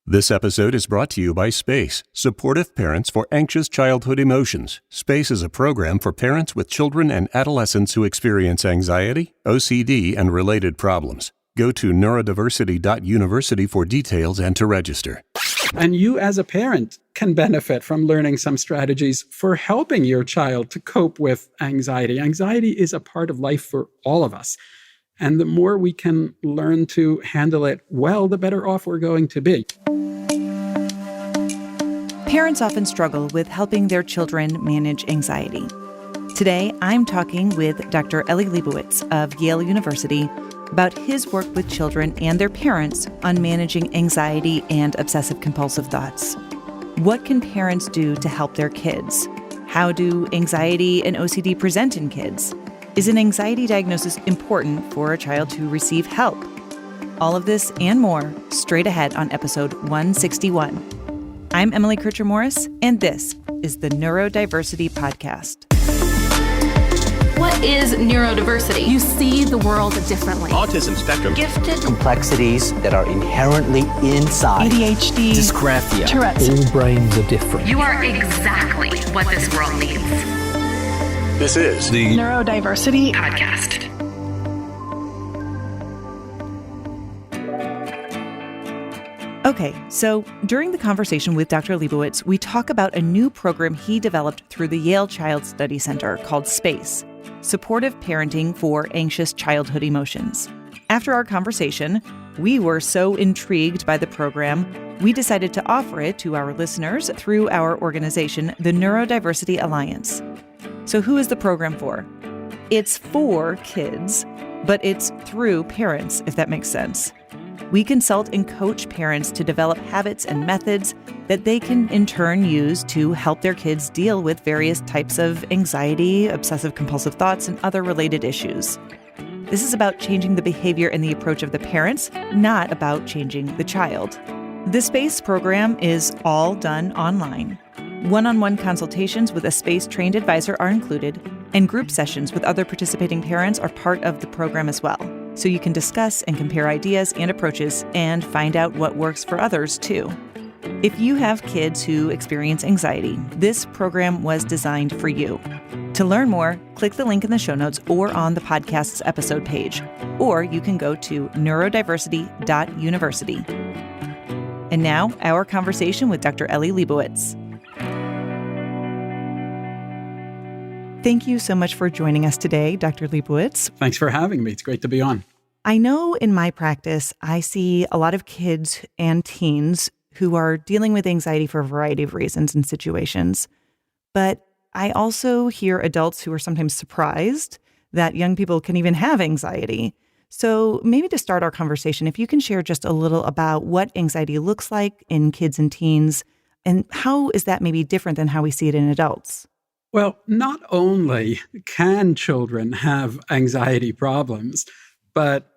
This episode is brought to you by SPACE, Supportive Parents for Anxious Childhood Emotions. SPACE is a program for parents with children and adolescents who experience anxiety, OCD, and related problems. Go to Neurodiversity.University for details and to register. And you as a parent can benefit from learning some strategies for helping your child to cope with anxiety. Anxiety is a part of life for all of us. And the more we can learn to handle it well, the better off we're going to be. Parents often struggle with helping their children manage anxiety. Today, I'm talking with Dr. Eli Lebowitz of Yale University about his work with children and their parents on managing anxiety and obsessive-compulsive thoughts. What can parents do to help their kids? How do anxiety and OCD present in kids? Is an anxiety diagnosis important for a child to receive help? All of this and more straight ahead on episode 161. I'm Emily Kircher-Morris, and this is the Neurodiversity Podcast. What is neurodiversity? You see the world differently. Autism spectrum. Gifted. Complexities that are inherently inside. ADHD. Dysgraphia. Tourette's. All brains are different. You are exactly what this world needs. This is the Neurodiversity Podcast. Okay, so during the conversation with Dr. Lebowitz, we talk about a new program he developed through the Yale Child Study Center called SPACE, Supportive Parenting for Anxious Childhood Emotions. After our conversation, we were so intrigued by the program, we decided to offer it to our listeners through our organization, the Neurodiversity Alliance. So who is the program for? It's for kids, but it's through parents, if that makes sense. We consult and coach parents to develop habits and methods that they can in turn use to help their kids deal with various types of anxiety, obsessive-compulsive thoughts, and other related issues. This is about changing the behavior and the approach of the parents, not about changing the child. The SPACE program is all done online. One-on-one consultations with a SPACE-trained advisor are included, and group sessions with other participating parents are part of the program as well. So you can discuss and compare ideas and approaches and find out what works for others, too. If you have kids who experience anxiety, this program was designed for you. To learn more, click the link in the show notes or on the podcast's episode page, or you can go to Neurodiversity.University. And now, our conversation with Dr. Eli Lebowitz. Thank you so much for joining us today, Dr. Lebowitz. Thanks for having me. It's great to be on. I know in my practice, I see a lot of kids and teens who are dealing with anxiety for a variety of reasons and situations. But I also hear adults who are sometimes surprised that young people can even have anxiety. So maybe to start our conversation, if you can share just a little about what anxiety looks like in kids and teens, and how is that maybe different than how we see it in adults? Well, not only can children have anxiety problems, but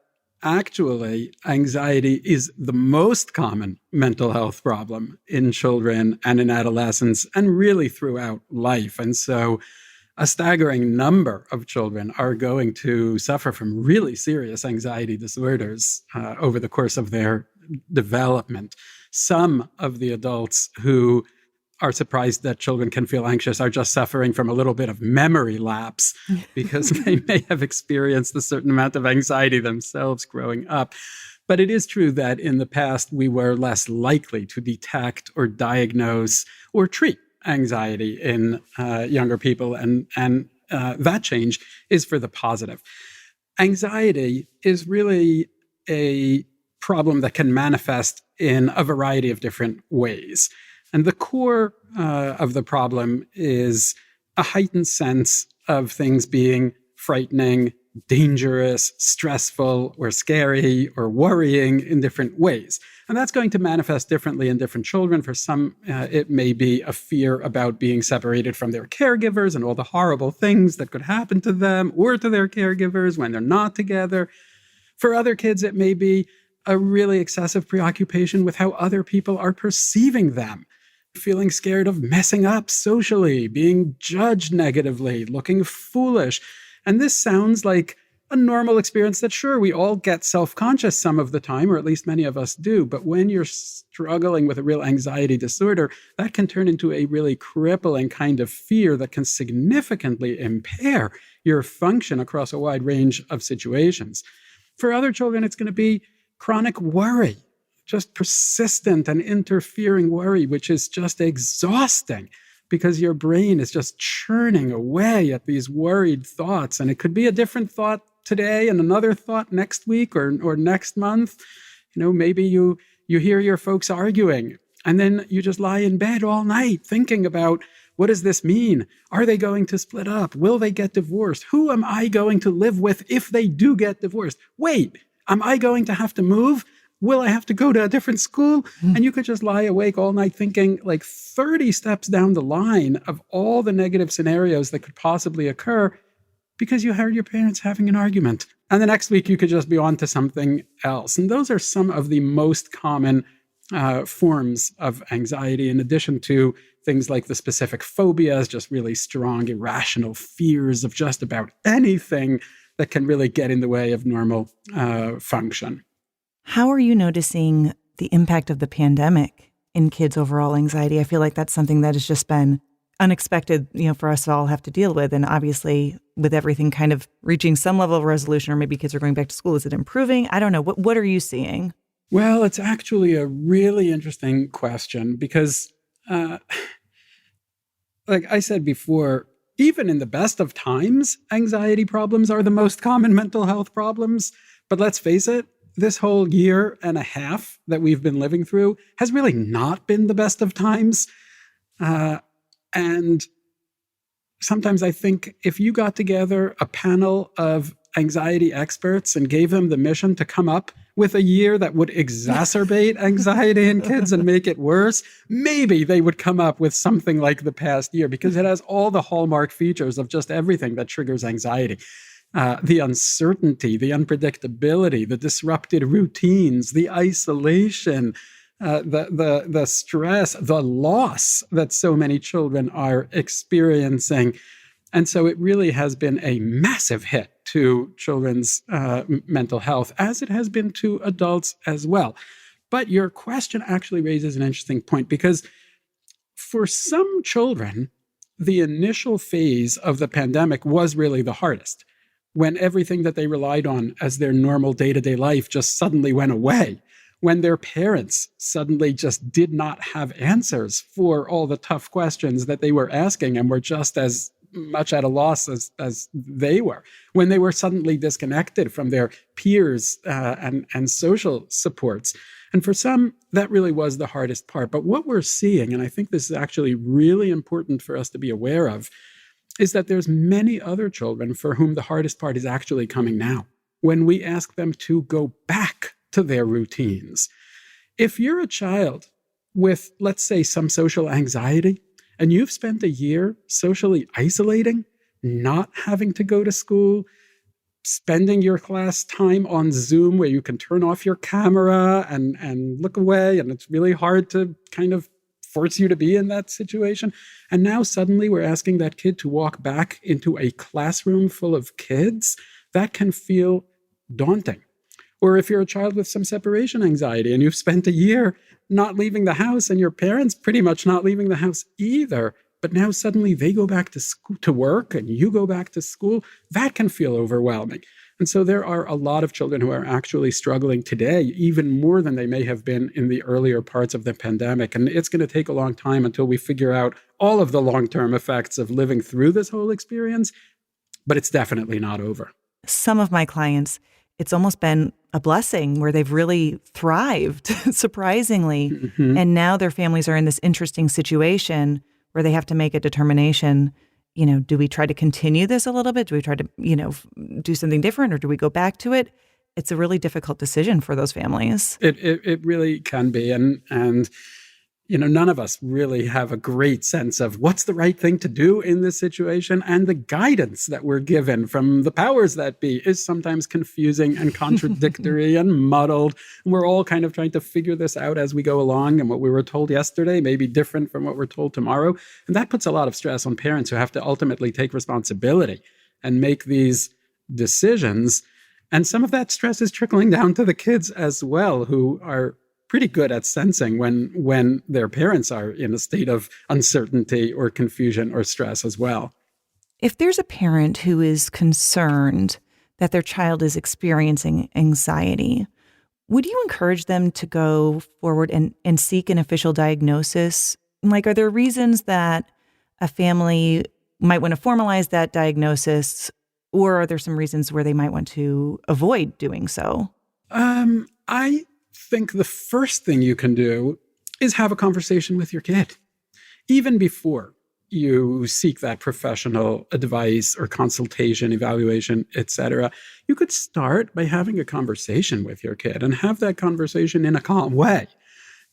actually anxiety is the most common mental health problem in children and in adolescents and really throughout life. And so a staggering number of children are going to suffer from really serious anxiety disorders over the course of their development. Some of the adults who are surprised that children can feel anxious are just suffering from a little bit of memory lapse because they may have experienced a certain amount of anxiety themselves growing up. But it is true that in the past, we were less likely to detect or diagnose or treat anxiety in younger people, and that change is for the positive. Anxiety is really a problem that can manifest in a variety of different ways. And the core of the problem is a heightened sense of things being frightening, dangerous, stressful, or scary, or worrying in different ways. And that's going to manifest differently in different children. For some, it may be a fear about being separated from their caregivers and all the horrible things that could happen to them or to their caregivers when they're not together. For other kids, it may be a really excessive preoccupation with how other people are perceiving them. Feeling scared of messing up socially, being judged negatively, looking foolish. And this sounds like a normal experience that, sure, we all get self-conscious some of the time, or at least many of us do. But when you're struggling with a real anxiety disorder, that can turn into a really crippling kind of fear that can significantly impair your function across a wide range of situations. For other children, it's going to be chronic worry, just persistent and interfering worry, which is just exhausting because your brain is just churning away at these worried thoughts. And it could be a different thought today and another thought next week or next month. Maybe you hear your folks arguing and then you just lie in bed all night thinking about, what does this mean? Are they going to split up? Will they get divorced? Who am I going to live with if they do get divorced? Wait, am I going to have to move? Will I have to go to a different school? And you could just lie awake all night thinking like 30 steps down the line of all the negative scenarios that could possibly occur because you heard your parents having an argument. And the next week you could just be on to something else. And those are some of the most common forms of anxiety, in addition to things like the specific phobias, just really strong, irrational fears of just about anything that can really get in the way of normal function. How are you noticing the impact of the pandemic in kids' overall anxiety? I feel like that's something that has just been unexpected, for us to all have to deal with. And obviously, with everything kind of reaching some level of resolution, or maybe kids are going back to school, is it improving? I don't know. What are you seeing? Well, it's actually a really interesting question because, like I said before, even in the best of times, anxiety problems are the most common mental health problems. But let's face it, this whole year and a half that we've been living through has really not been the best of times. And sometimes I think if you got together a panel of anxiety experts and gave them the mission to come up with a year that would exacerbate anxiety in kids and make it worse, maybe they would come up with something like the past year, because it has all the hallmark features of just everything that triggers anxiety. The uncertainty, the unpredictability, the disrupted routines, the isolation, the stress, the loss that so many children are experiencing. And so it really has been a massive hit to children's mental health, as it has been to adults as well. But your question actually raises an interesting point, because for some children, the initial phase of the pandemic was really the hardest, when everything that they relied on as their normal day-to-day life just suddenly went away, when their parents suddenly just did not have answers for all the tough questions that they were asking and were just as much at a loss as they were, when they were suddenly disconnected from their peers and social supports. And for some, that really was the hardest part. But what we're seeing, and I think this is actually really important for us to be aware of, is that there's many other children for whom the hardest part is actually coming now, when we ask them to go back to their routines. If you're a child with, let's say, some social anxiety, and you've spent a year socially isolating, not having to go to school, spending your class time on Zoom where you can turn off your camera and look away, and it's really hard to kind of force you to be in that situation. And now suddenly we're asking that kid to walk back into a classroom full of kids. That can feel daunting. Or if you're a child with some separation anxiety and you've spent a year not leaving the house and your parents pretty much not leaving the house either, but now suddenly they go back to school, to work, and you go back to school, that can feel overwhelming. And so there are a lot of children who are actually struggling today, even more than they may have been in the earlier parts of the pandemic. And it's going to take a long time until we figure out all of the long-term effects of living through this whole experience, but it's definitely not over. Some of my clients, it's almost been a blessing where they've really thrived, surprisingly. Mm-hmm. And now their families are in this interesting situation where they have to make a determination. Do we try to continue this a little bit? Do we try to, do something different, or do we go back to it? It's a really difficult decision for those families. It really can be. And none of us really have a great sense of what's the right thing to do in this situation. And the guidance that we're given from the powers that be is sometimes confusing and contradictory and muddled. And we're all kind of trying to figure this out as we go along. And what we were told yesterday may be different from what we're told tomorrow. And that puts a lot of stress on parents who have to ultimately take responsibility and make these decisions. And some of that stress is trickling down to the kids as well, who are pretty good at sensing when their parents are in a state of uncertainty or confusion or stress as well. If there's a parent who is concerned that their child is experiencing anxiety, would you encourage them to go forward and seek an official diagnosis? Like, are there reasons that a family might want to formalize that diagnosis, or are there some reasons where they might want to avoid doing so? I think the first thing you can do is have a conversation with your kid, even before you seek that professional advice or consultation, evaluation, etc. You could start by having a conversation with your kid and have that conversation in a calm way.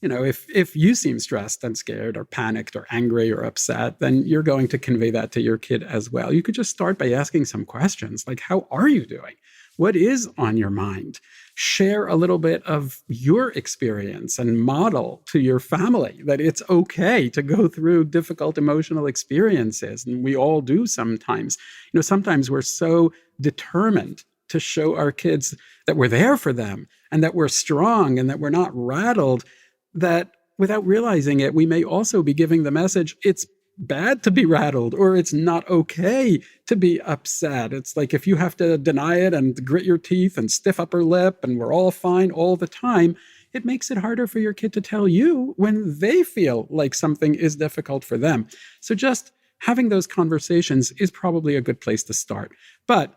You know, if you seem stressed and scared or panicked or angry or upset, then you're going to convey that to your kid as well. You could just start by asking some questions like, how are you doing? What is on your mind? Share a little bit of your experience and model to your family that it's okay to go through difficult emotional experiences. And we all do sometimes. You know, sometimes we're so determined to show our kids that we're there for them and that we're strong and that we're not rattled, that without realizing it, we may also be giving the message, it's bad to be rattled, or it's not okay to be upset. It's like if you have to deny it and grit your teeth and stiff upper lip and we're all fine all the time, it makes it harder for your kid to tell you when they feel like something is difficult for them. So just having those conversations is probably a good place to start. But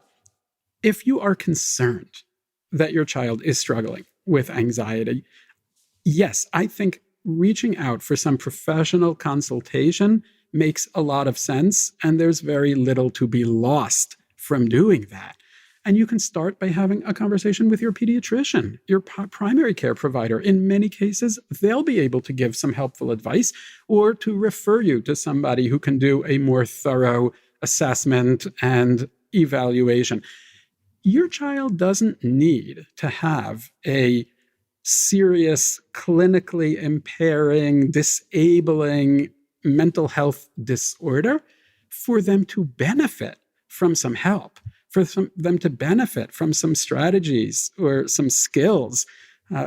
if you are concerned that your child is struggling with anxiety, yes, I think reaching out for some professional consultation makes a lot of sense, and there's very little to be lost from doing that. And you can start by having a conversation with your pediatrician, your primary care provider. In many cases, they'll be able to give some helpful advice or to refer you to somebody who can do a more thorough assessment and evaluation. Your child doesn't need to have a serious, clinically impairing, disabling mental health disorder for them to benefit from some help, for them to benefit from some strategies or some skills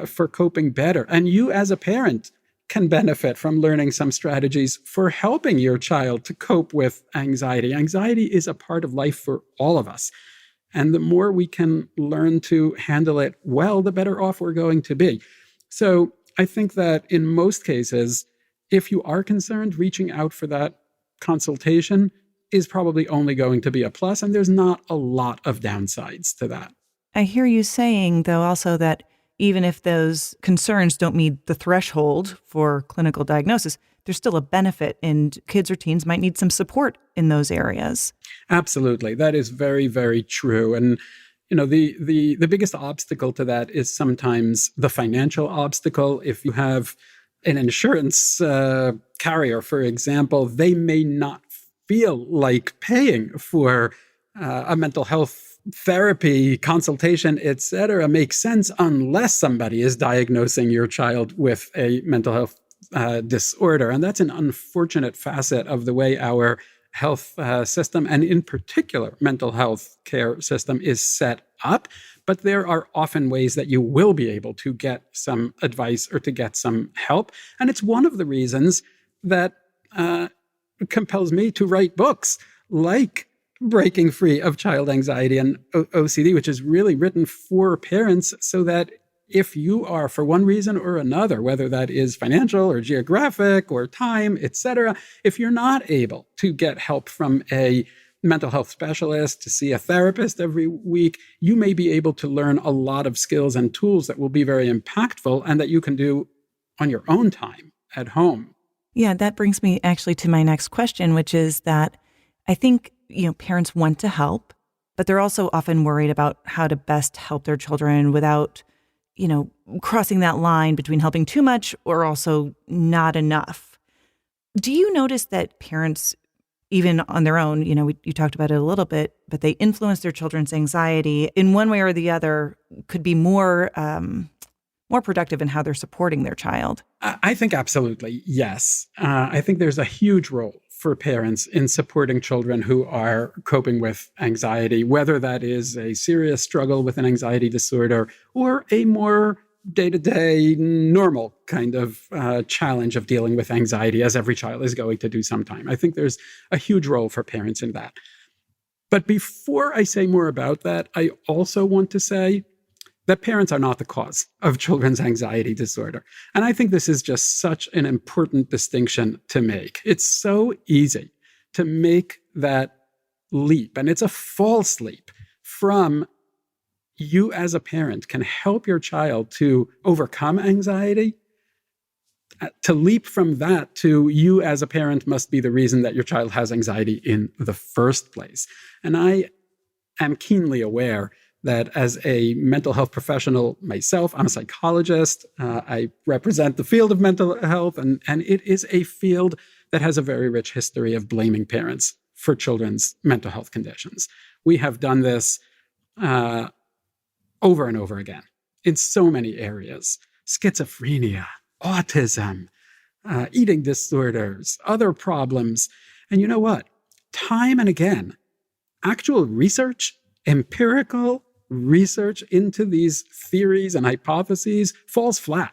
for coping better. And you as a parent can benefit from learning some strategies for helping your child to cope with anxiety. Anxiety is a part of life for all of us. And the more we can learn to handle it well, the better off we're going to be. So I think that in most cases, if you are concerned, reaching out for that consultation is probably only going to be a plus, and there's not a lot of downsides to that. I hear you saying, though, also that even if those concerns don't meet the threshold for clinical diagnosis, there's still a benefit, and kids or teens might need some support in those areas. Absolutely. That is very, very true. And you know, the biggest obstacle to that is sometimes the financial obstacle. If you have an insurance carrier, for example, they may not feel like paying for a mental health therapy, consultation, etc. makes sense unless somebody is diagnosing your child with a mental health disorder. And that's an unfortunate facet of the way our health system, and in particular, mental health care system, is set up. But there are often ways that you will be able to get some advice or to get some help. And it's one of the reasons that compels me to write books like Breaking Free of Child Anxiety and OCD, which is really written for parents so that if you are, for one reason or another, whether that is financial or geographic or time, etc., if you're not able to get help from a mental health specialist, to see a therapist every week, you may be able to learn a lot of skills and tools that will be very impactful and that you can do on your own time at home. Yeah, that brings me actually to my next question, which is that I think, parents want to help, but they're also often worried about how to best help their children without, crossing that line between helping too much or also not enough. Do you notice that parents, even on their own, you talked about it a little bit, but they influence their children's anxiety in one way or the other, could be more productive in how they're supporting their child? I think absolutely, yes. I think there's a huge role for parents in supporting children who are coping with anxiety, whether that is a serious struggle with an anxiety disorder or a more day-to-day normal kind of challenge of dealing with anxiety, as every child is going to do sometime. I think there's a huge role for parents in that. But before I say more about that, I also want to say that parents are not the cause of children's anxiety disorder. And I think this is just such an important distinction to make. It's so easy to make that leap, and it's a false leap from you as a parent can help your child to overcome anxiety, to leap from that to you as a parent must be the reason that your child has anxiety in the first place. And I am keenly aware that as a mental health professional myself, I'm a psychologist, I represent the field of mental health, and it is a field that has a very rich history of blaming parents for children's mental health conditions. We have done this over and over again in so many areas: schizophrenia, autism, eating disorders, other problems. And you know what? Time and again, actual research, empirical research into these theories and hypotheses falls flat.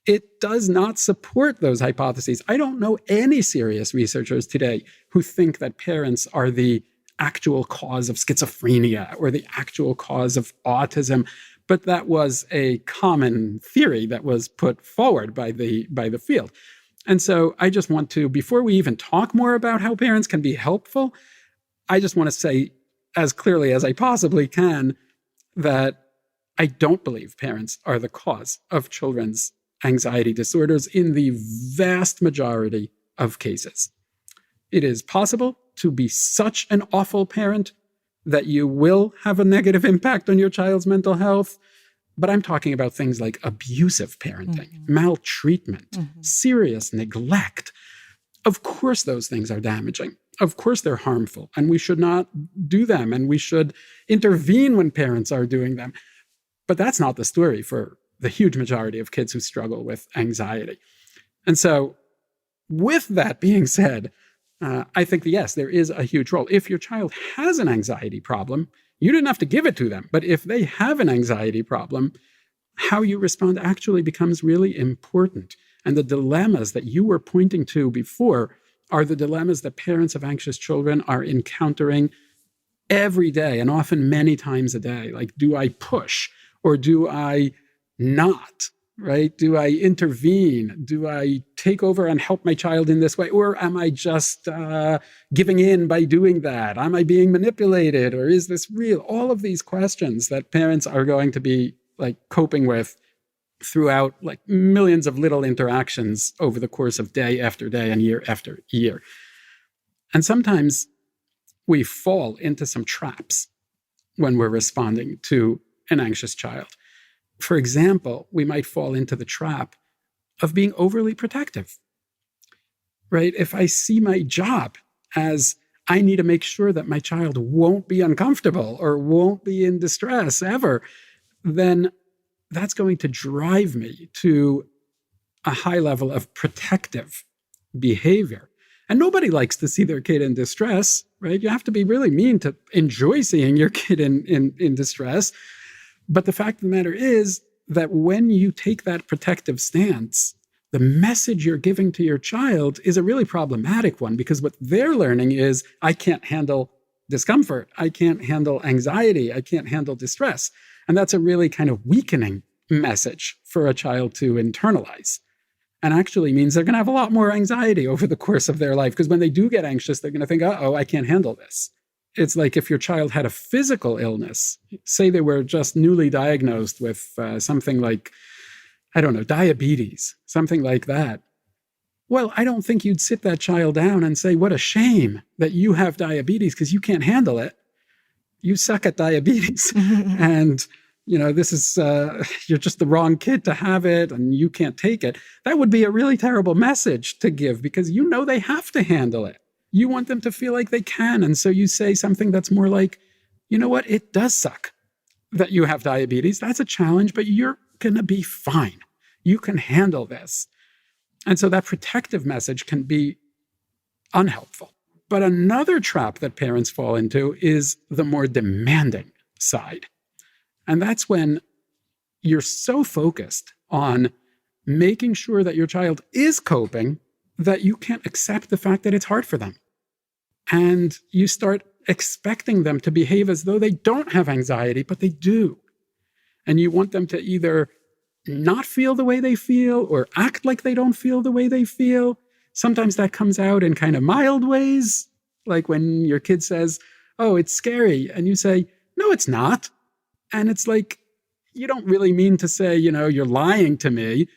It does not support those hypotheses. I don't know any serious researchers today who think that parents are the actual cause of schizophrenia or the actual cause of autism. But that was a common theory that was put forward by the field. And so I just want to, before we even talk more about how parents can be helpful, I just want to say as clearly as I possibly can that I don't believe parents are the cause of children's anxiety disorders in the vast majority of cases. It is possible to be such an awful parent that you will have a negative impact on your child's mental health. But I'm talking about things like abusive parenting, maltreatment, serious neglect. Of course, those things are damaging. Of course, they're harmful, and we should not do them, and we should intervene when parents are doing them. But that's not the story for the huge majority of kids who struggle with anxiety. And so with that being said, I think that, yes, there is a huge role. If your child has an anxiety problem, you didn't have to give it to them. But if they have an anxiety problem, how you respond actually becomes really important. And the dilemmas that you were pointing to before are the dilemmas that parents of anxious children are encountering every day, and often many times a day. Like, do I push or do I not? Right? Do I intervene? Do I take over and help my child in this way? Or am I just giving in by doing that? Am I being manipulated? Or is this real? All of these questions that parents are going to be like coping with throughout like millions of little interactions over the course of day after day and year after year. And sometimes we fall into some traps when we're responding to an anxious child. For example, we might fall into the trap of being overly protective, right? If I see my job as I need to make sure that my child won't be uncomfortable or won't be in distress ever, then that's going to drive me to a high level of protective behavior. And nobody likes to see their kid in distress, right? You have to be really mean to enjoy seeing your kid in distress. But the fact of the matter is that when you take that protective stance, the message you're giving to your child is a really problematic one, because what they're learning is, I can't handle discomfort. I can't handle anxiety. I can't handle distress. And that's a really kind of weakening message for a child to internalize. And actually means they're going to have a lot more anxiety over the course of their life, because when they do get anxious, they're going to think, uh-oh, I can't handle this. It's like if your child had a physical illness, say they were just newly diagnosed with something like, I don't know, diabetes, something like that. Well, I don't think you'd sit that child down and say, what a shame that you have diabetes because you can't handle it. You suck at diabetes. And, you know, this is, you're just the wrong kid to have it and you can't take it. That would be a really terrible message to give, because you know they have to handle it. You want them to feel like they can. And so you say something that's more like, you know what, it does suck that you have diabetes. That's a challenge, but you're going to be fine. You can handle this. And so that protective message can be unhelpful. But another trap that parents fall into is the more demanding side. And that's when you're so focused on making sure that your child is coping that you can't accept the fact that it's hard for them. And you start expecting them to behave as though they don't have anxiety, but they do. And you want them to either not feel the way they feel or act like they don't feel the way they feel. Sometimes that comes out in kind of mild ways, like when your kid says, "Oh, it's scary." And you say, "No, it's not." And it's like, you don't really mean to say, you're lying to me.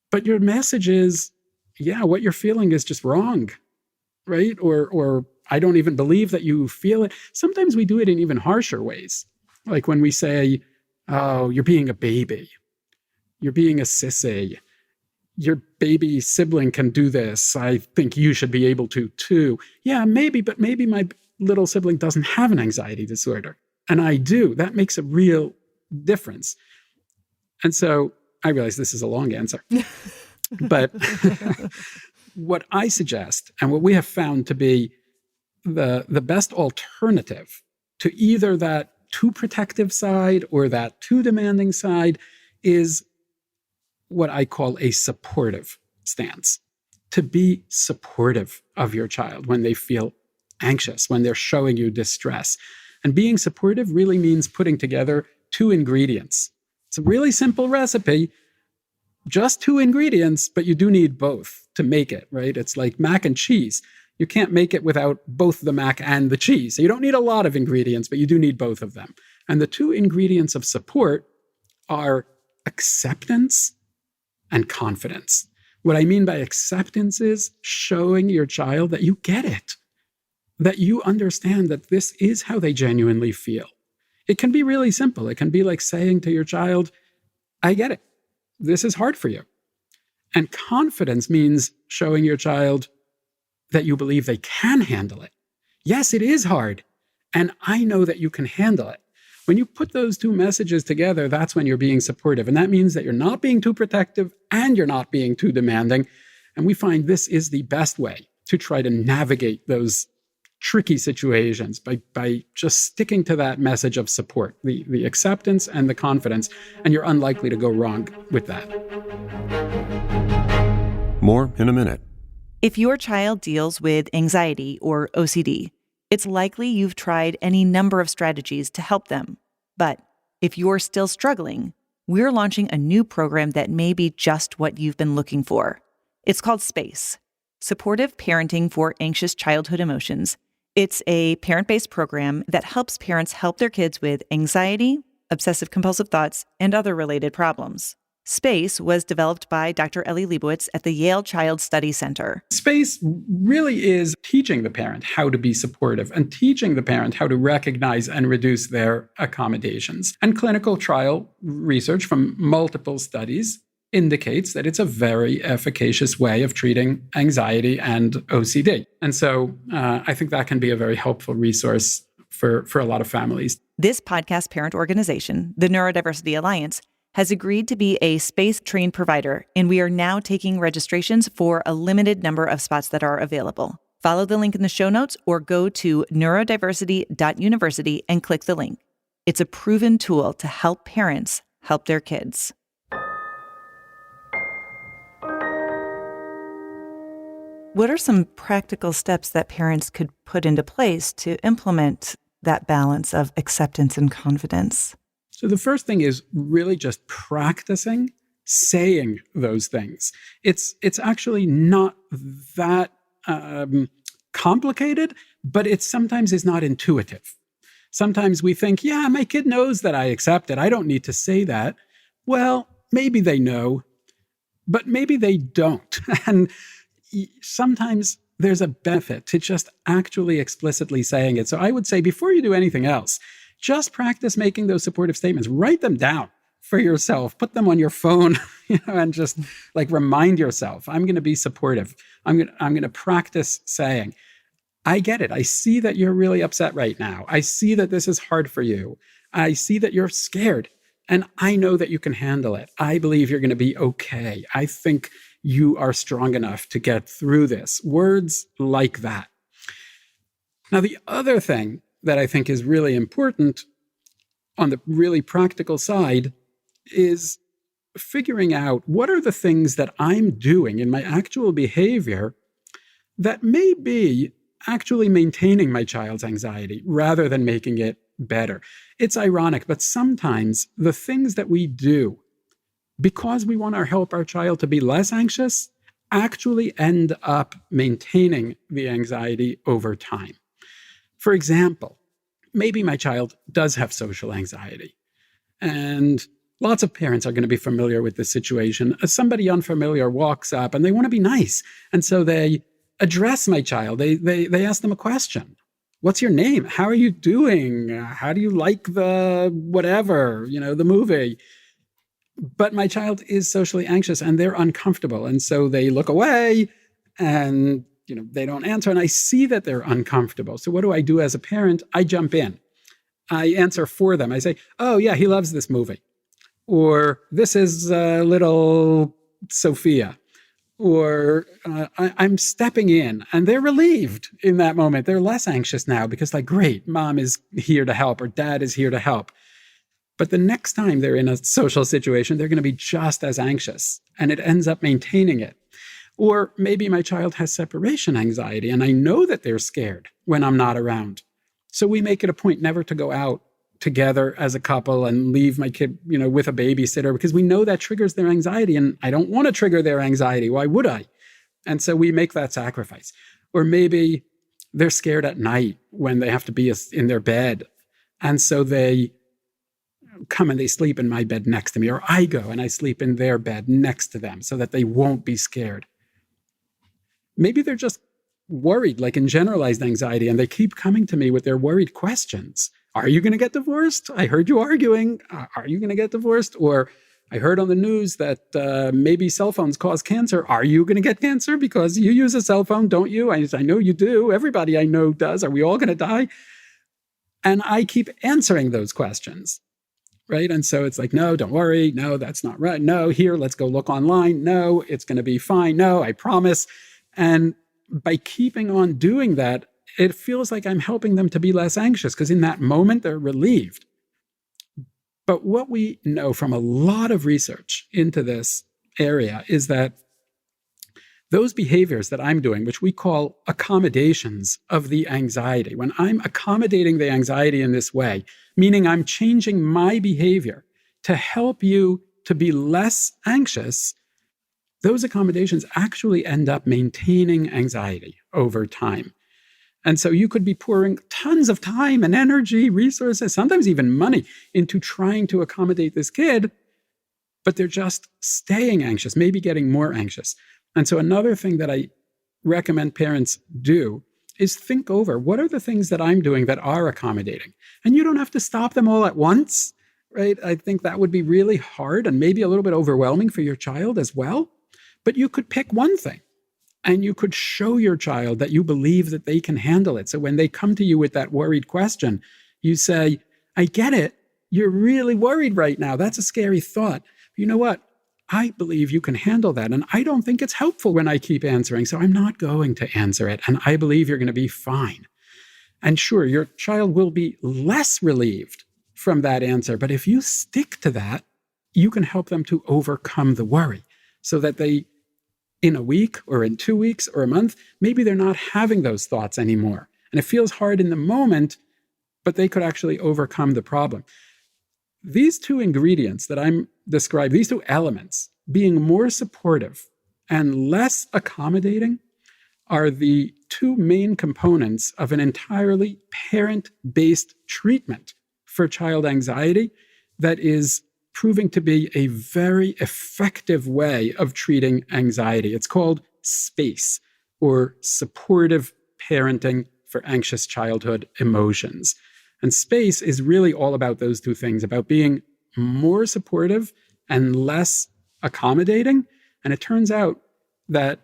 But your message is, yeah, what you're feeling is just wrong, right? Or I don't even believe that you feel it. Sometimes we do it in even harsher ways. Like when we say, "Oh, you're being a baby. You're being a sissy. Your baby sibling can do this. I think you should be able to too." Yeah, maybe, but maybe my little sibling doesn't have an anxiety disorder. And I do. That makes a real difference. And so I realize this is a long answer. But what I suggest, and what we have found to be the best alternative to either that too protective side or that too demanding side, is what I call a supportive stance. To be supportive of your child when they feel anxious, when they're showing you distress. And being supportive really means putting together two ingredients. It's a really simple recipe, just two ingredients, but you do need both to make it, right? It's like mac and cheese. You can't make it without both the mac and the cheese. So you don't need a lot of ingredients, but you do need both of them. And the two ingredients of support are acceptance and confidence. What I mean by acceptance is showing your child that you get it, that you understand that this is how they genuinely feel. It can be really simple. It can be like saying to your child, "I get it. This is hard for you." And confidence means showing your child that you believe they can handle it. Yes, it is hard, and I know that you can handle it. When you put those two messages together, that's when you're being supportive. And that means that you're not being too protective and you're not being too demanding. And we find this is the best way to try to navigate those tricky situations by just sticking to that message of support, the acceptance and the confidence, and you're unlikely to go wrong with that. More in a minute. If your child deals with anxiety or OCD, it's likely you've tried any number of strategies to help them. But if you're still struggling, we're launching a new program that may be just what you've been looking for. It's called SPACE, Supportive Parenting for Anxious Childhood Emotions. It's a parent-based program that helps parents help their kids with anxiety, obsessive-compulsive thoughts, and other related problems. SPACE was developed by Dr. Eli Lebowitz at the Yale Child Study Center. SPACE really is teaching the parent how to be supportive and teaching the parent how to recognize and reduce their accommodations. And clinical trial research from multiple studies indicates that it's a very efficacious way of treating anxiety and OCD. And so I think that can be a very helpful resource for a lot of families. This podcast parent organization, the Neurodiversity Alliance, has agreed to be a SPACE-trained provider, and we are now taking registrations for a limited number of spots that are available. Follow the link in the show notes or go to neurodiversity.university and click the link. It's a proven tool to help parents help their kids. What are some practical steps that parents could put into place to implement that balance of acceptance and confidence? So the first thing is really just practicing saying those things. It's actually not that complicated, but it sometimes is not intuitive. Sometimes we think, yeah, my kid knows that I accept it. I don't need to say that. Well, maybe they know, but maybe they don't. And sometimes there's a benefit to just actually explicitly saying it. So I would say before you do anything else, just practice making those supportive statements. Write them down for yourself. Put them on your phone, and just like remind yourself, I'm going to be supportive. I'm going to practice saying, I get it. I see that you're really upset right now. I see that this is hard for you. I see that you're scared, and I know that you can handle it. I believe you're going to be okay. I think You are strong enough to get through this. Words like that. Now, the other thing that I think is really important on the really practical side is figuring out what are the things that I'm doing in my actual behavior that may be actually maintaining my child's anxiety rather than making it better. It's ironic, but sometimes the things that we do because we want to help our child to be less anxious actually end up maintaining the anxiety over time. For example, maybe my child does have social anxiety, and lots of parents are going to be familiar with this situation. Somebody unfamiliar walks up and they want to be nice. And so they address my child. They ask them a question. What's your name? How are you doing? How do you like the whatever, the movie? But my child is socially anxious and they're uncomfortable. And so they look away and, they don't answer. And I see that they're uncomfortable. So what do I do as a parent? I jump in. I answer for them. I say, oh yeah, he loves this movie. Or this is little Sophia. Or I'm stepping in, and they're relieved in that moment. They're less anxious now because great, mom is here to help or dad is here to help. But the next time they're in a social situation, they're going to be just as anxious, and it ends up maintaining it. Or maybe my child has separation anxiety, and I know that they're scared when I'm not around. So we make it a point never to go out together as a couple and leave my kid, with a babysitter, because we know that triggers their anxiety, and I don't want to trigger their anxiety. Why would I? And so we make that sacrifice. Or maybe they're scared at night when they have to be in their bed. And so they come and they sleep in my bed next to me, or I go and I sleep in their bed next to them so that they won't be scared. Maybe they're just worried, like in generalized anxiety, and they keep coming to me with their worried questions. Are you going to get divorced? I heard you arguing. Are you going to get divorced? Or I heard on the news that maybe cell phones cause cancer. Are you going to get cancer because you use a cell phone, don't you? I know you do. Everybody I know does. Are we all going to die? And I keep answering those questions, right? And so it's like, no, don't worry. No, that's not right. No, here, let's go look online. No, it's going to be fine. No, I promise. And by keeping on doing that, it feels like I'm helping them to be less anxious because in that moment, they're relieved. But what we know from a lot of research into this area is that those behaviors that I'm doing, which we call accommodations of the anxiety, when I'm accommodating the anxiety in this way, meaning I'm changing my behavior to help you to be less anxious, those accommodations actually end up maintaining anxiety over time. And so you could be pouring tons of time and energy, resources, sometimes even money into trying to accommodate this kid, but they're just staying anxious, maybe getting more anxious. And so another thing that I recommend parents do is think over what are the things that I'm doing that are accommodating. And you don't have to stop them all at once, right? I think that would be really hard and maybe a little bit overwhelming for your child as well. But you could pick one thing and you could show your child that you believe that they can handle it. So when they come to you with that worried question, you say, I get it. You're really worried right now. That's a scary thought. You know what? I believe you can handle that. And I don't think it's helpful when I keep answering. So I'm not going to answer it. And I believe you're going to be fine. And sure, your child will be less relieved from that answer. But if you stick to that, you can help them to overcome the worry so that they, in a week or in 2 weeks or a month, maybe they're not having those thoughts anymore. And it feels hard in the moment, but they could actually overcome the problem. These two ingredients that I'm describing, these two elements, being more supportive and less accommodating, are the two main components of an entirely parent-based treatment for child anxiety that is proving to be a very effective way of treating anxiety. It's called SPACE, or Supportive Parenting for Anxious Childhood Emotions. And SPACE is really all about those two things, about being more supportive and less accommodating. And it turns out that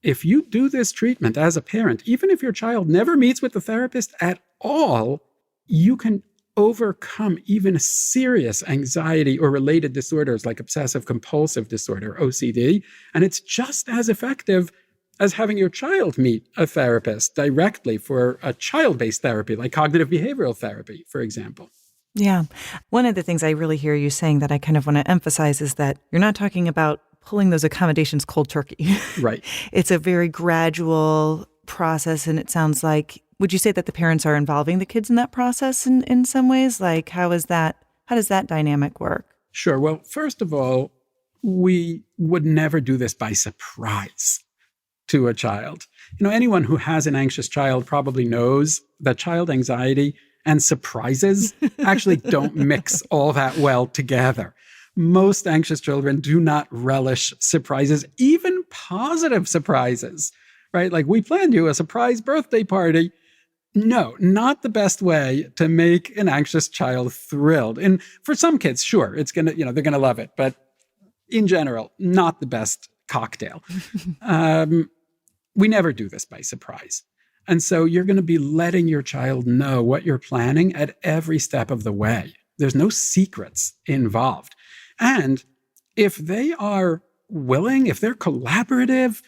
if you do this treatment as a parent, even if your child never meets with the therapist at all, you can overcome even serious anxiety or related disorders like obsessive compulsive disorder, OCD. And it's just as effective as having your child meet a therapist directly for a child-based therapy, like cognitive behavioral therapy, for example. Yeah. One of the things I really hear you saying that I kind of want to emphasize is that you're not talking about pulling those accommodations cold turkey. Right. It's a very gradual process. And it sounds like, would you say that the parents are involving the kids in that process in some ways? Like, how does that dynamic work? Sure. Well, first of all, we would never do this by surprise to a child. Anyone who has an anxious child probably knows that child anxiety and surprises actually don't mix all that well together. Most anxious children do not relish surprises, even positive surprises, right? Like, we planned you a surprise birthday party. No, not the best way to make an anxious child thrilled. And for some kids, sure, it's going to, they're going to love it. But in general, not the best cocktail. We never do this by surprise. And so you're going to be letting your child know what you're planning at every step of the way. There's no secrets involved. And if they are willing, if they're collaborative,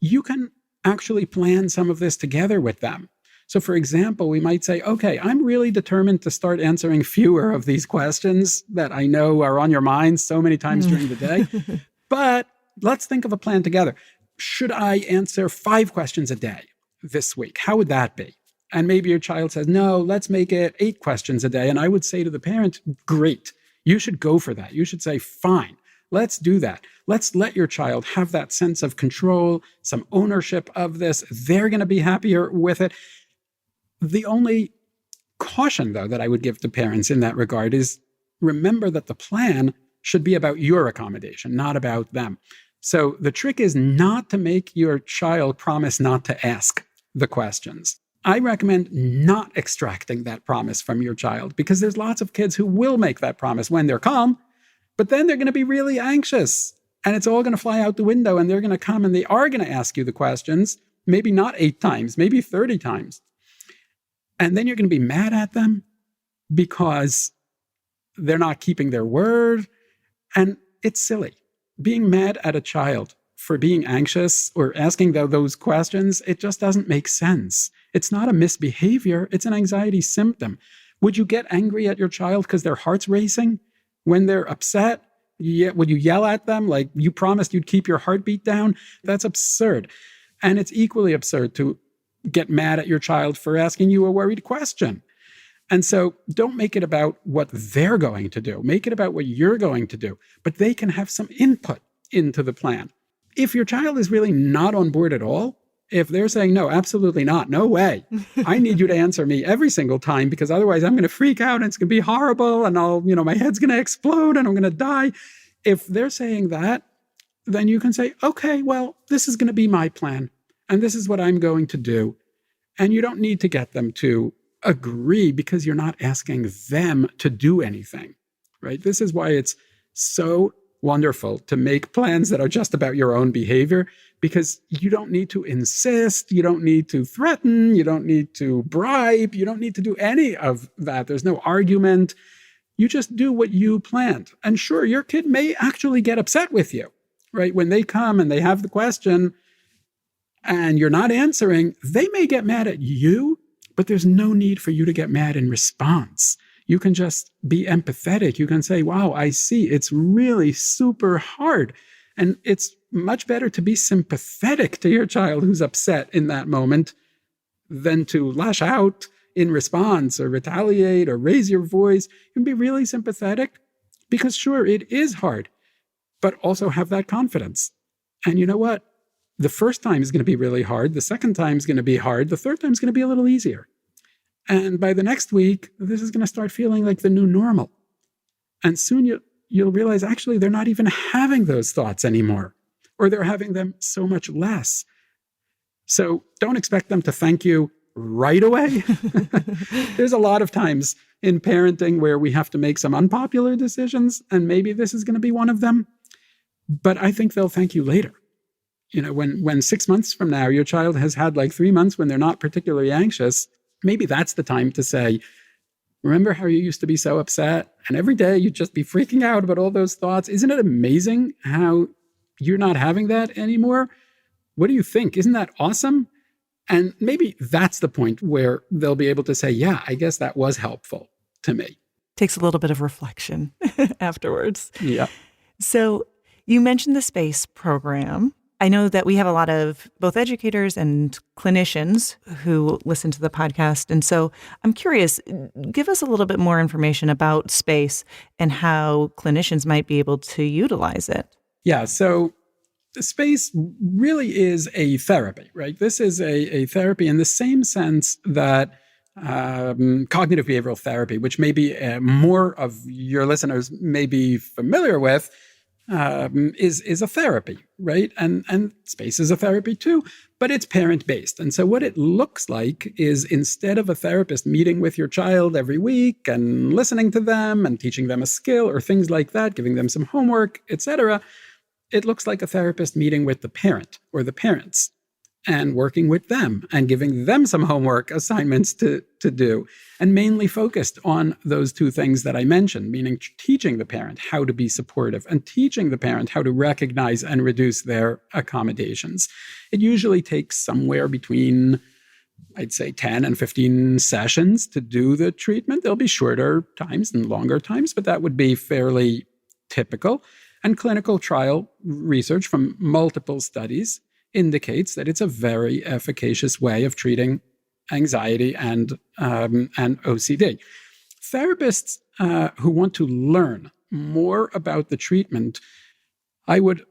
you can actually plan some of this together with them. So for example, we might say, okay, I'm really determined to start answering fewer of these questions that I know are on your mind so many times during the day. But let's think of a plan together. Should I answer 5 questions a day this week? How would that be? And maybe your child says, no, let's make it 8 questions a day. And I would say to the parent, great, you should go for that. You should say, fine, let's do that. Let's let your child have that sense of control, some ownership of this. They're going to be happier with it. The only caution, though, that I would give to parents in that regard is remember that the plan should be about your accommodation, not about them. So the trick is not to make your child promise not to ask the questions. I recommend not extracting that promise from your child, because there's lots of kids who will make that promise when they're calm, but then they're going to be really anxious and it's all going to fly out the window, and they're going to come and they are going to ask you the questions, maybe not 8 times, maybe 30 times. And then you're going to be mad at them because they're not keeping their word. And it's silly. Being mad at a child for being anxious or asking those questions, it just doesn't make sense. It's not a misbehavior. It's an anxiety symptom. Would you get angry at your child because their heart's racing when they're upset? Would you yell at them like you promised you'd keep your heartbeat down? That's absurd. And it's equally absurd to get mad at your child for asking you a worried question. And so don't make it about what they're going to do. Make it about what you're going to do. But they can have some input into the plan. If your child is really not on board at all, if they're saying, no, absolutely not, no way, I need you to answer me every single time because otherwise I'm going to freak out and it's going to be horrible and my head's going to explode and I'm going to die. If they're saying that, then you can say, okay, well, this is going to be my plan and this is what I'm going to do. And you don't need to get them to agree because you're not asking them to do anything, right? This is why it's so wonderful to make plans that are just about your own behavior, because you don't need to insist, you don't need to threaten, you don't need to bribe, you don't need to do any of that. There's no argument. You just do what you planned. And sure, your kid may actually get upset with you, right? When they come and they have the question and you're not answering, they may get mad at you, but there's no need for you to get mad in response. You can just be empathetic. You can say, wow, I see. It's really super hard. And it's much better to be sympathetic to your child who's upset in that moment than to lash out in response or retaliate or raise your voice. You can be really sympathetic because sure, it is hard, but also have that confidence. And you know what? The first time is going to be really hard. The second time is going to be hard. The third time is going to be a little easier. And by the next week, this is going to start feeling like the new normal. And soon you'll realize, actually, they're not even having those thoughts anymore, or they're having them so much less. So don't expect them to thank you right away. There's a lot of times in parenting where we have to make some unpopular decisions, and maybe this is going to be one of them. But I think they'll thank you later. When 6 months from now, your child has had like 3 months when they're not particularly anxious, maybe that's the time to say, Remember how you used to be so upset? And every day you'd just be freaking out about all those thoughts. Isn't it amazing how you're not having that anymore? What do you think? Isn't that awesome? And maybe that's the point where they'll be able to say, yeah, I guess that was helpful to me. Takes a little bit of reflection afterwards. Yeah. So you mentioned the SPACE program. I know that we have a lot of both educators and clinicians who listen to the podcast. And so I'm curious, give us a little bit more information about SPACE and how clinicians might be able to utilize it. Yeah, so SPACE really is a therapy, right? This is a therapy in the same sense that cognitive behavioral therapy, which maybe more of your listeners may be familiar with, is a therapy, right? And SPACE is a therapy too, but it's parent-based. And so what it looks like is instead of a therapist meeting with your child every week and listening to them and teaching them a skill or things like that, giving them some homework, etc., it looks like a therapist meeting with the parent or the parents and working with them and giving them some homework assignments to do, and mainly focused on those two things that I mentioned, meaning teaching the parent how to be supportive and teaching the parent how to recognize and reduce their accommodations. It usually takes somewhere between, I'd say, 10 and 15 sessions to do the treatment. There'll be shorter times and longer times, but that would be fairly typical. And clinical trial research from multiple studies indicates that it's a very efficacious way of treating anxiety and OCD. Therapists who want to learn more about the treatment, I would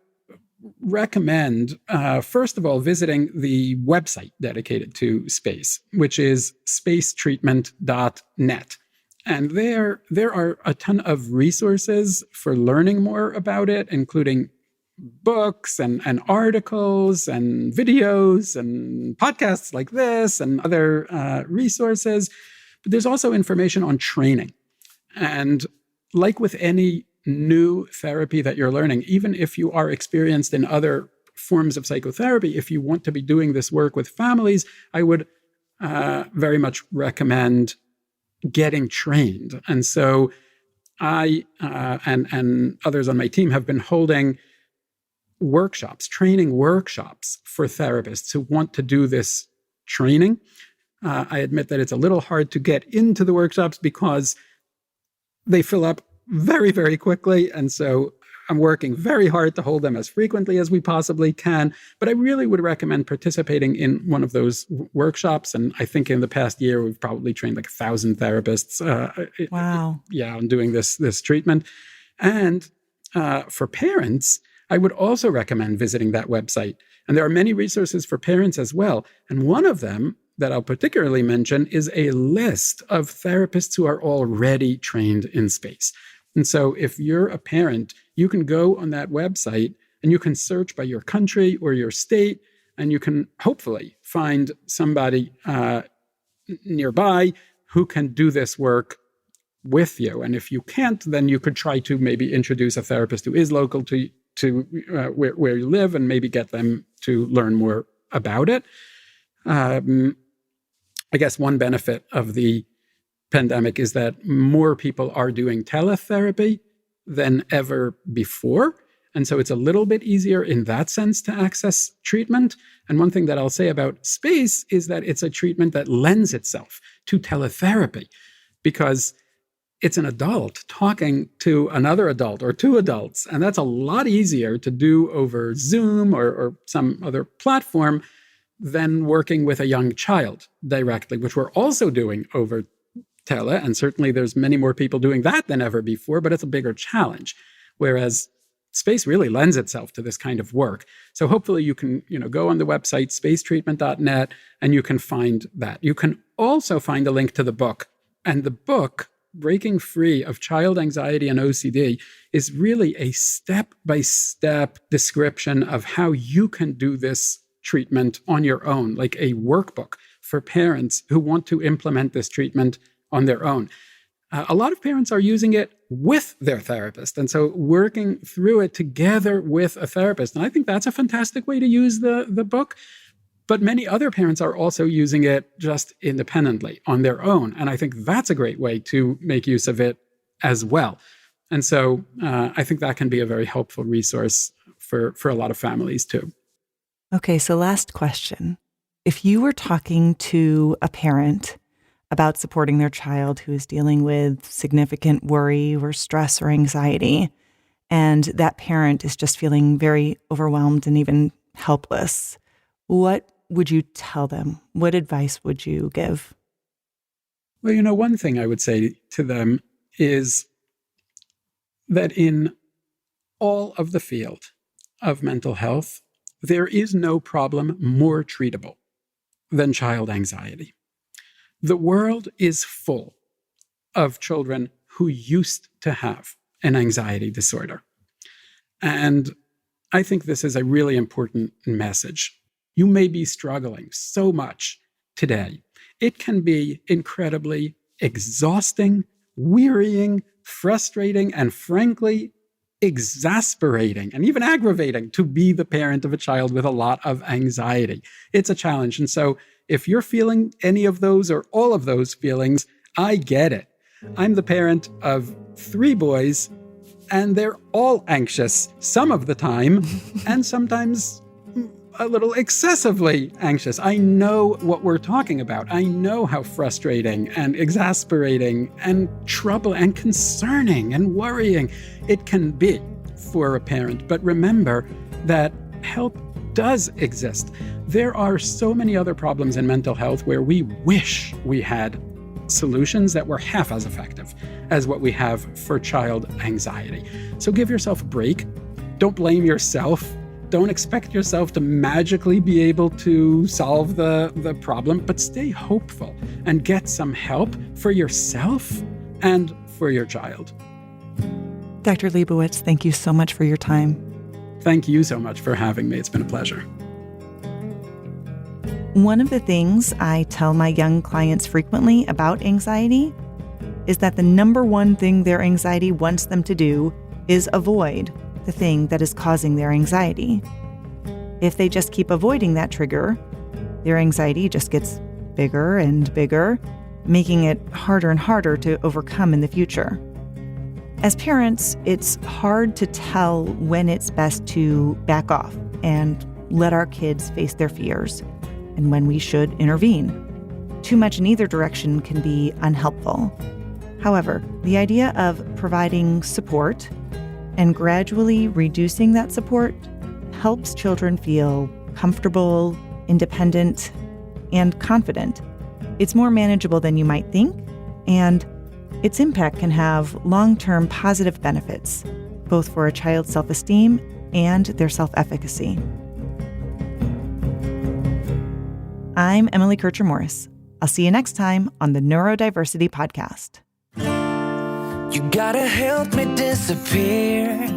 recommend, first of all, visiting the website dedicated to SPACE, which is spacetreatment.net. And there are a ton of resources for learning more about it, including books and articles and videos and podcasts like this and other resources. But there's also information on training. And like with any new therapy that you're learning, even if you are experienced in other forms of psychotherapy, if you want to be doing this work with families, I would very much recommend getting trained. And so I and others on my team have been holding training workshops for therapists who want to do this training. I admit that it's a little hard to get into the workshops because they fill up very, very quickly. And so I'm working very hard to hold them as frequently as we possibly can. But I really would recommend participating in one of those workshops. And I think in the past year, we've probably trained like 1,000 therapists. Wow. On doing this treatment. And for parents, I would also recommend visiting that website. And there are many resources for parents as well. And one of them that I'll particularly mention is a list of therapists who are already trained in SPACE. And so if you're a parent, you can go on that website and you can search by your country or your state, and you can hopefully find somebody nearby who can do this work with you. And if you can't, then you could try to maybe introduce a therapist who is local to where you live and maybe get them to learn more about it. I guess one benefit of the pandemic is that more people are doing teletherapy than ever before. And so it's a little bit easier in that sense to access treatment. And one thing that I'll say about SPACE is that it's a treatment that lends itself to teletherapy because it's an adult talking to another adult or two adults. And that's a lot easier to do over Zoom or some other platform than working with a young child directly, which we're also doing over tele. And certainly there's many more people doing that than ever before, but it's a bigger challenge. Whereas SPACE really lends itself to this kind of work. So hopefully you can, go on the website, spacetreatment.net, and you can find that. You can also find a link to the book. And the book, Breaking Free of Child Anxiety and OCD, is really a step-by-step description of how you can do this treatment on your own, like a workbook for parents who want to implement this treatment on their own. A lot of parents are using it with their therapist, and so working through it together with a therapist. And I think that's a fantastic way to use the book. But many other parents are also using it just independently on their own. And I think that's a great way to make use of it as well. And so I think that can be a very helpful resource for a lot of families too. Okay, so last question. If you were talking to a parent about supporting their child who is dealing with significant worry or stress or anxiety, and that parent is just feeling very overwhelmed and even helpless, what would you tell them? What advice would you give? Well, one thing I would say to them is that in all of the field of mental health, there is no problem more treatable than child anxiety. The world is full of children who used to have an anxiety disorder. And I think this is a really important message. You may be struggling so much today. It can be incredibly exhausting, wearying, frustrating, and frankly, exasperating and even aggravating to be the parent of a child with a lot of anxiety. It's a challenge. And so if you're feeling any of those or all of those feelings, I get it. I'm the parent of 3 boys, and they're all anxious some of the time, and sometimes a little excessively anxious. I know what we're talking about. I know how frustrating and exasperating and troubling and concerning and worrying it can be for a parent. But remember that help does exist. There are so many other problems in mental health where we wish we had solutions that were half as effective as what we have for child anxiety. So give yourself a break. Don't blame yourself. Don't expect yourself to magically be able to solve the problem, but stay hopeful and get some help for yourself and for your child. Dr. Lebowitz, thank you so much for your time. Thank you so much for having me. It's been a pleasure. One of the things I tell my young clients frequently about anxiety is that the number one thing their anxiety wants them to do is avoid the thing that is causing their anxiety. If they just keep avoiding that trigger, their anxiety just gets bigger and bigger, making it harder and harder to overcome in the future. As parents, it's hard to tell when it's best to back off and let our kids face their fears, and when we should intervene. Too much in either direction can be unhelpful. However, the idea of providing support and gradually reducing that support helps children feel comfortable, independent, and confident. It's more manageable than you might think, and its impact can have long-term positive benefits, both for a child's self-esteem and their self-efficacy. I'm Emily Kircher-Morris. I'll see you next time on the Neurodiversity Podcast. You gotta help me disappear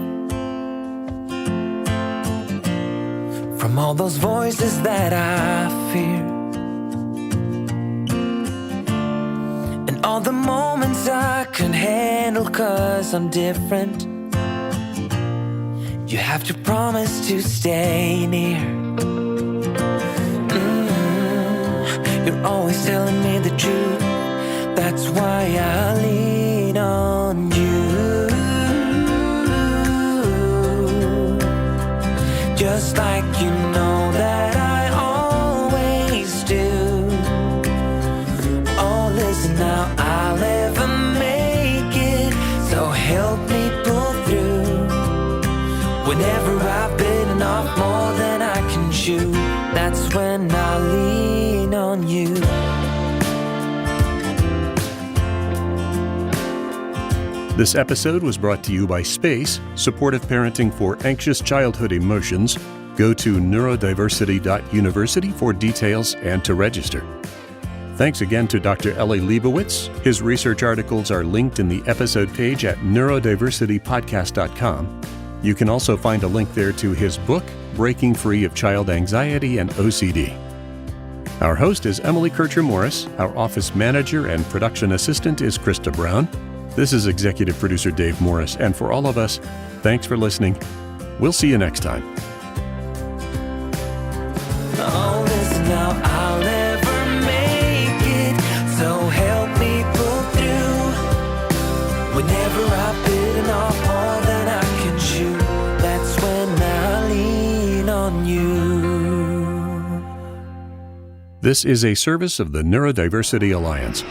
from all those voices that I fear, and all the moments I couldn't handle 'cause I'm different. You have to promise to stay near. You're always telling me the truth. That's why I lean on you. Just like you know that I always do. Oh, listen now, I'll never make it, so help me pull through. Whenever I've bitten off more than I can chew, that's when I lean on you. This episode was brought to you by SPACE, Supportive Parenting for Anxious Childhood Emotions. Go to neurodiversity.university for details and to register. Thanks again to Dr. Eli Lebowitz. His research articles are linked in the episode page at neurodiversitypodcast.com. You can also find a link there to his book, Breaking Free of Child Anxiety and OCD. Our host is Emily Kircher-Morris. Our office manager and production assistant is Krista Brown. This is executive producer Dave Morris, and for all of us, thanks for listening. We'll see you next time. Oh, listen on you. This is a service of the Neurodiversity Alliance.